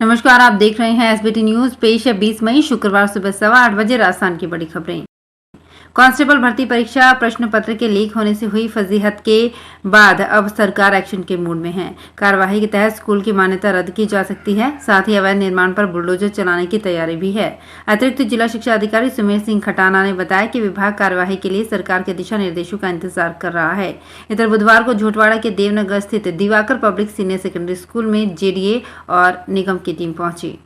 नमस्कार, आप देख रहे हैं एसबीटी न्यूज। पेश है 20 मई शुक्रवार सुबह 8:15 बजे राजस्थान की बड़ी खबरें। कांस्टेबल भर्ती परीक्षा प्रश्न पत्र के लीक होने से हुई फजीहत के बाद अब सरकार एक्शन के मूड में है। कार्यवाही के तहत स्कूल की मान्यता रद्द की जा सकती है। साथ ही अवैध निर्माण पर बुलडोजर चलाने की तैयारी भी है। अतिरिक्त जिला शिक्षा अधिकारी सुमेर सिंह खटाना ने बताया कि विभाग कार्यवाही के लिए सरकार के दिशा निर्देशों का इंतजार कर रहा है। इधर बुधवार को झोटवाड़ा के देवनगर स्थित Diwakar public senior secondary school में जेडीए और निगम की टीम पहुंची।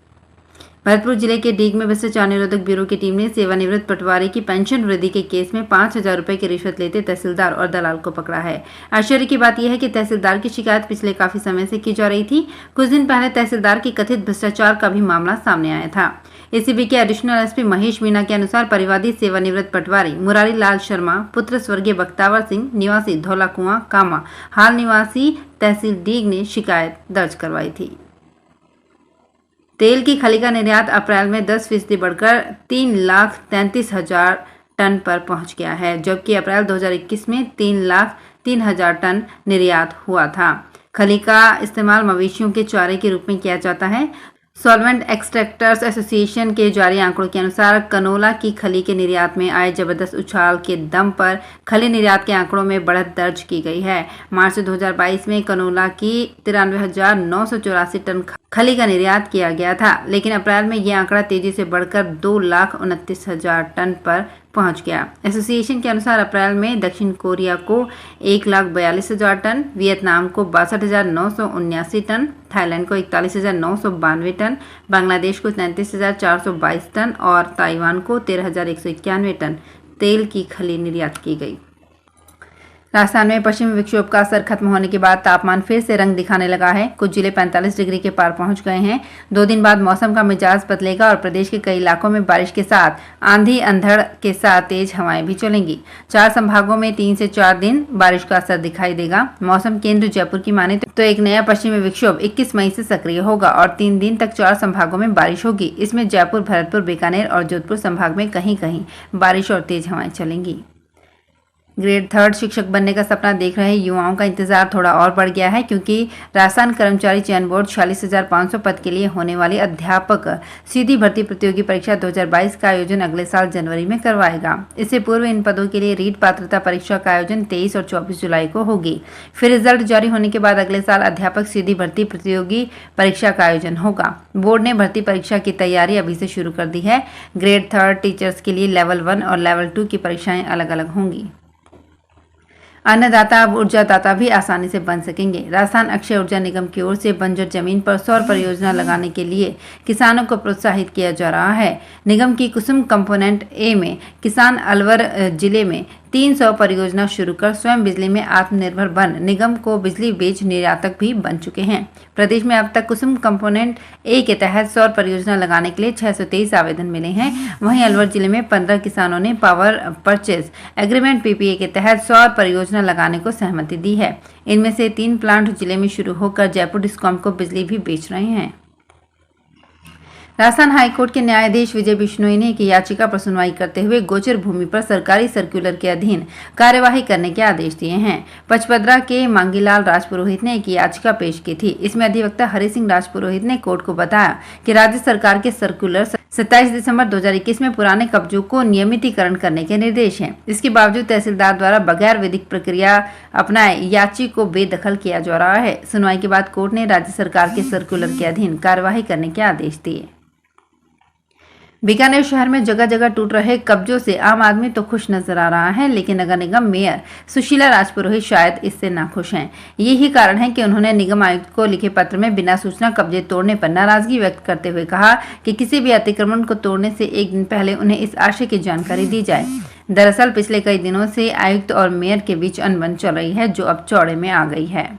भरतपुर जिले के डीग में भ्रष्टाचार निरोधक ब्यूरो की टीम ने सेवानिवृत्त पटवारी की पेंशन वृद्धि के केस में 5,000 रुपए की रिश्वत लेते तहसीलदार और दलाल को पकड़ा है। आश्चर्य की बात यह है कि तहसीलदार की शिकायत पिछले काफी समय से की जा रही थी। कुछ दिन पहले तहसीलदार की कथित भ्रष्टाचार का भी मामला सामने आया था। एसीबी के एडिशनल एसपी महेश मीणा के अनुसार परिवादी सेवानिवृत्त पटवारी मुरारी लाल शर्मा पुत्र स्वर्गीय बख्तावर सिंह निवासी धौला कुआं कामा हाल निवासी तहसील डीग ने शिकायत दर्ज करवाई थी। तेल की खली का निर्यात अप्रैल में 10% बढ़कर 3,33,000 टन पर पहुंच गया है, जबकि अप्रैल 2021 में 3,03,000 टन निर्यात हुआ था। खली का इस्तेमाल मवेशियों के चारे के रूप में किया जाता है। सॉल्वेंट एक्सट्रैक्टर्स एसोसिएशन के जारी आंकड़ों के अनुसार कनोला की खली के निर्यात में आए जबरदस्त उछाल के दम पर खली निर्यात के आंकड़ों में बढ़त दर्ज की गई है। मार्च 2022 में कनोला की 93,984 टन खली का निर्यात किया गया था, लेकिन अप्रैल में यह आंकड़ा तेजी से बढ़कर 2,29,000 टन पर पहुंच गया। एसोसिएशन के अनुसार अप्रैल में दक्षिण कोरिया को 1,42,000 टन, वियतनाम को 62,979 टन, थाईलैंड को 41,992 टन, बांग्लादेश को 33,422 टन और ताइवान को 13,191 टन तेल की खली निर्यात की गई। राजस्थान में पश्चिमी विक्षोभ का असर खत्म होने के बाद तापमान फिर से रंग दिखाने लगा है। कुछ जिले 45 डिग्री के पार पहुंच गए हैं। 2 दिन बाद मौसम का मिजाज बदलेगा और प्रदेश के कई इलाकों में बारिश के साथ आंधी अंधड़ के साथ तेज हवाएं भी चलेंगी। 4 संभागों में 3 से 4 दिन बारिश का असर दिखाई देगा। मौसम केंद्र जयपुर की माने तो एक नया पश्चिमी विक्षोभ 21 मई से सक्रिय होगा और 3 दिन तक 4 संभागों में बारिश होगी। इसमें जयपुर, भरतपुर, बीकानेर और जोधपुर संभाग में कहीं कहीं बारिश और तेज हवाएं चलेंगी। ग्रेड 3 शिक्षक बनने का सपना देख रहे युवाओं का इंतजार थोड़ा और बढ़ गया है, क्योंकि राजस्थान कर्मचारी चयन बोर्ड 46,500 पद के लिए होने वाली अध्यापक सीधी भर्ती प्रतियोगी परीक्षा 2022 का आयोजन अगले साल जनवरी में करवाएगा। इससे पूर्व इन पदों के लिए रीट पात्रता परीक्षा का आयोजन 23 और 24 जुलाई को होगी। फिर रिजल्ट जारी होने के बाद अगले साल अध्यापक सीधी भर्ती प्रतियोगी परीक्षा का आयोजन होगा। बोर्ड ने भर्ती परीक्षा की तैयारी अभी से शुरू कर दी है। ग्रेड 3 टीचर्स के लिए लेवल 1 और लेवल 2 की परीक्षाएं अलग अलग होंगी। अन्नदाता अब ऊर्जा दाता भी आसानी से बन सकेंगे। राजस्थान अक्षय ऊर्जा निगम की ओर से बंजर जमीन पर सौर परियोजना लगाने के लिए किसानों को प्रोत्साहित किया जा रहा है। निगम की कुसुम कंपोनेंट ए में किसान अलवर जिले में 300 परियोजना शुरू कर स्वयं बिजली में आत्मनिर्भर बन निगम को बिजली बेच निर्यातक भी बन चुके हैं। प्रदेश में अब तक कुसुम कंपोनेंट ए के तहत सौर परियोजना लगाने के लिए 623 आवेदन मिले हैं। वहीं अलवर जिले में 15 किसानों ने पावर परचेज एग्रीमेंट पीपीए के तहत सौर परियोजना लगाने को सहमति दी है। इनमें से 3 प्लांट जिले में शुरू होकर जयपुर डिस्कॉम को बिजली भी बेच रहे हैं। राजस्थान हाईकोर्ट के न्यायाधीश विजय बिश्नोई ने एक याचिका पर सुनवाई करते हुए गोचर भूमि पर सरकारी सर्कुलर के अधीन कार्यवाही करने के आदेश दिए हैं। पचपदरा के मांगीलाल राजपुरोहित ने एक याचिका पेश की थी। इसमें अधिवक्ता हरि सिंह राजपुरोहित ने कोर्ट को बताया कि राज्य सरकार के सर्कुलर 27 दिसंबर 2021 में पुराने कब्जों को नियमितीकरण करने के निर्देश हैं। इसके बावजूद तहसीलदार द्वारा बगैर विधिक प्रक्रिया अपनाए याची को बेदखल किया जा रहा है। सुनवाई के बाद कोर्ट ने राज्य सरकार के सर्कुलर के अधीन कार्यवाही करने के आदेश दिए। बीकानेर शहर में जगह जगह टूट रहे कब्जों से आम आदमी तो खुश नजर आ रहा है, लेकिन नगर निगम मेयर सुशीला राजपुरोहित शायद इससे नाखुश हैं। यही कारण है कि उन्होंने निगम आयुक्त को लिखे पत्र में बिना सूचना कब्जे तोड़ने पर नाराजगी व्यक्त करते हुए कहा कि किसी भी अतिक्रमण को तोड़ने से एक दिन पहले उन्हें इस आशय की जानकारी दी जाए। दरअसल पिछले कई दिनों से आयुक्त और मेयर के बीच अनबन चल रही है, जो अब चौड़े में आ गई है।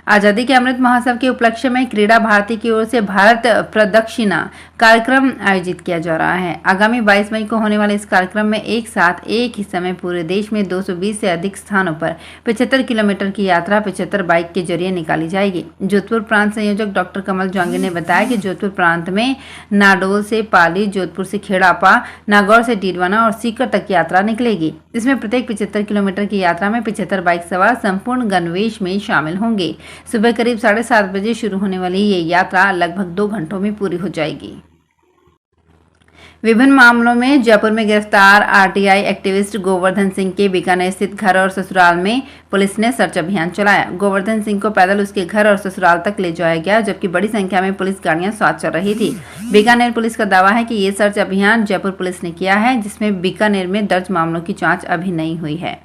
आजादी के अमृत महोत्सव के उपलक्ष्य में क्रीड़ा भारती की ओर से भारत प्रदक्षिणा कार्यक्रम आयोजित किया जा रहा है। आगामी 22 मई को होने वाले इस कार्यक्रम में एक साथ एक ही समय पूरे देश में 220 से अधिक स्थानों पर 75 किलोमीटर की यात्रा 75 बाइक के जरिए निकाली जाएगी। जोधपुर प्रांत संयोजक डॉक्टर कमल जौंगे ने बताया कि जोधपुर प्रांत में नाडोल से पाली, जोधपुर से खेड़ापा, नागौर से डीडवाना और सीकर तक यात्रा निकलेगी। इसमें प्रत्येक 75 किलोमीटर की यात्रा में 75 बाइक सवार संपूर्ण गणवेश में शामिल होंगे। सुबह करीब 7:30 बजे शुरू होने वाली ये यात्रा लगभग 2 घंटों में पूरी हो जाएगी। विभिन्न मामलों में जयपुर में गिरफ्तार आरटीआई एक्टिविस्ट गोवर्धन सिंह के बीकानेर स्थित घर और ससुराल में पुलिस ने सर्च अभियान चलाया। गोवर्धन सिंह को पैदल उसके घर और ससुराल तक ले जाया गया, जबकि बड़ी संख्या में पुलिस गाड़ियां साथ चल रही थी। बीकानेर पुलिस का दावा है कि ये सर्च अभियान जयपुर पुलिस ने किया है, जिसमें बीकानेर में दर्ज मामलों की जाँच अभी नहीं हुई है।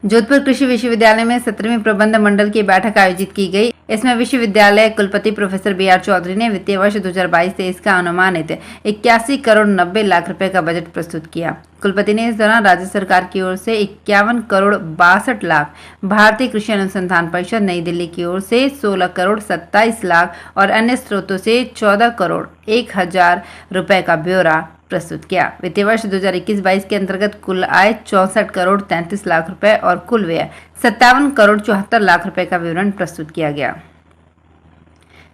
जोधपुर कृषि विश्वविद्यालय में 17वीं प्रबंध मंडल की बैठक आयोजित की गई। इसमें विश्वविद्यालय कुलपति प्रोफेसर BR चौधरी ने वित्तीय वर्ष 2022-23 का अनुमानित 81 करोड़ 90 लाख रुपए का बजट प्रस्तुत किया। कुलपति ने इस दौरान राज्य सरकार की ओर से 51 करोड़ 62 लाख, भारतीय कृषि अनुसंधान परिषद नई दिल्ली की ओर से 16 करोड़ 27 लाख और अन्य स्रोतों से 14 करोड़ 1,000 रुपए का ब्यौरा प्रस्तुत किया। वित्तीय वर्ष 2021-22 के अंतर्गत कुल आय 64 करोड़ 33 लाख रुपए और कुल व्यय 57 करोड़ 74 लाख रुपए का विवरण प्रस्तुत किया गया।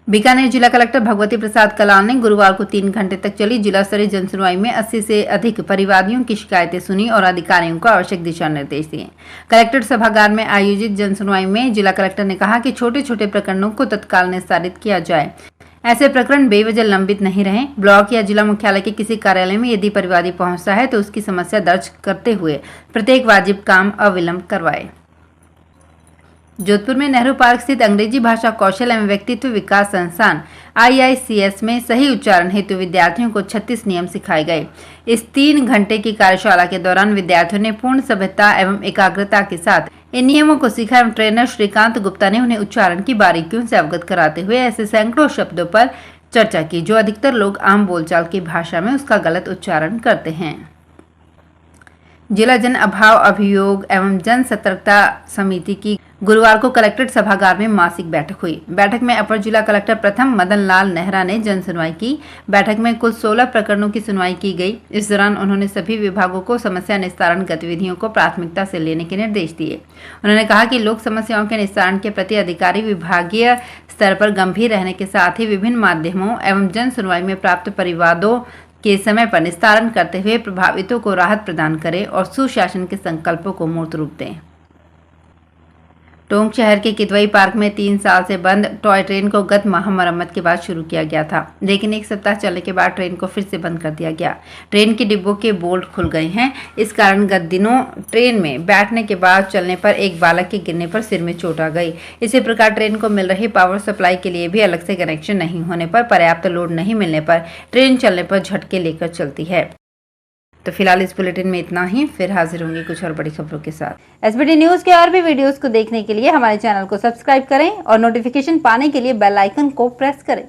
बीकानेर जिला कलेक्टर भगवती प्रसाद कलाल ने गुरुवार को 3 घंटे तक चली जिला स्तरीय जनसुनवाई में 80 से अधिक परिवादियों की शिकायतें सुनी और अधिकारियों को आवश्यक दिशा निर्देश दिए। कलेक्टर सभागार में आयोजित जनसुनवाई में जिला कलेक्टर ने कहा कि छोटे छोटे प्रकरणों को तत्काल निस्तारित किया जाए। ऐसे प्रकरण बेवजह लंबित नहीं रहें। ब्लॉक या जिला मुख्यालय के किसी कार्यालय में यदि परिवादी पहुंचता है तो उसकी समस्या दर्ज करते हुए प्रत्येक वाजिब काम अविलंब करवाए। जोधपुर में नेहरू पार्क स्थित अंग्रेजी भाषा कौशल एवं व्यक्तित्व विकास संस्थान IICS में सही उच्चारण हेतु विद्यार्थियों को 36 नियम सिखाए गए। इस 3 घंटे की कार्यशाला के दौरान विद्यार्थियों ने पूर्ण सभ्यता एवं एकाग्रता के साथ इन नियमों को सीखा एवं ट्रेनर श्रीकांत गुप्ता ने उन्हें उच्चारण की बारीकियों से अवगत कराते हुए ऐसे सैकड़ों शब्दों पर चर्चा की जो अधिकतर लोग आम बोलचाल की भाषा में उसका गलत उच्चारण करते हैं। जिला जन अभाव अभियोग एवं जन सतर्कता समिति की गुरुवार को कलेक्ट्रेट सभागार में मासिक बैठक हुई। बैठक में अपर जिला कलेक्टर प्रथम मदन लाल नेहरा ने जन सुनवाई की। बैठक में कुल 16 प्रकरणों की सुनवाई की गई। इस दौरान उन्होंने सभी विभागों को समस्या निस्तारण गतिविधियों को प्राथमिकता से लेने के निर्देश दिए। उन्होंने कहा कि लोक समस्याओं के निस्तारण के प्रति अधिकारी विभागीय स्तर पर गंभीर रहने के साथ ही विभिन्न माध्यमों एवं जन सुनवाई में प्राप्त परिवादों के समय पर निस्तारण करते हुए प्रभावितों को राहत प्रदान करें और सुशासन के संकल्पों को मूर्त रूप दें। टोंक शहर के किदवई पार्क में 3 साल से बंद टॉय ट्रेन को गत माह मरम्मत के बाद शुरू किया गया था, लेकिन 1 सप्ताह चलने के बाद ट्रेन को फिर से बंद कर दिया गया। ट्रेन के डिब्बों के बोल्ट खुल गए हैं। इस कारण गत दिनों ट्रेन में बैठने के बाद चलने पर एक बालक के गिरने पर सिर में चोट आ गई। इसी प्रकार ट्रेन को मिल रही पावर सप्लाई के लिए भी अलग से कनेक्शन नहीं होने पर, पर्याप्त लोड नहीं मिलने पर ट्रेन चलने पर झटके लेकर चलती है। तो फिलहाल इस बुलेटिन में इतना ही। फिर हाजिर होंगे कुछ और बड़ी खबरों के साथ। SBT न्यूज के और भी वीडियोस को देखने के लिए हमारे चैनल को सब्सक्राइब करें और नोटिफिकेशन पाने के लिए बेल आइकन को प्रेस करें।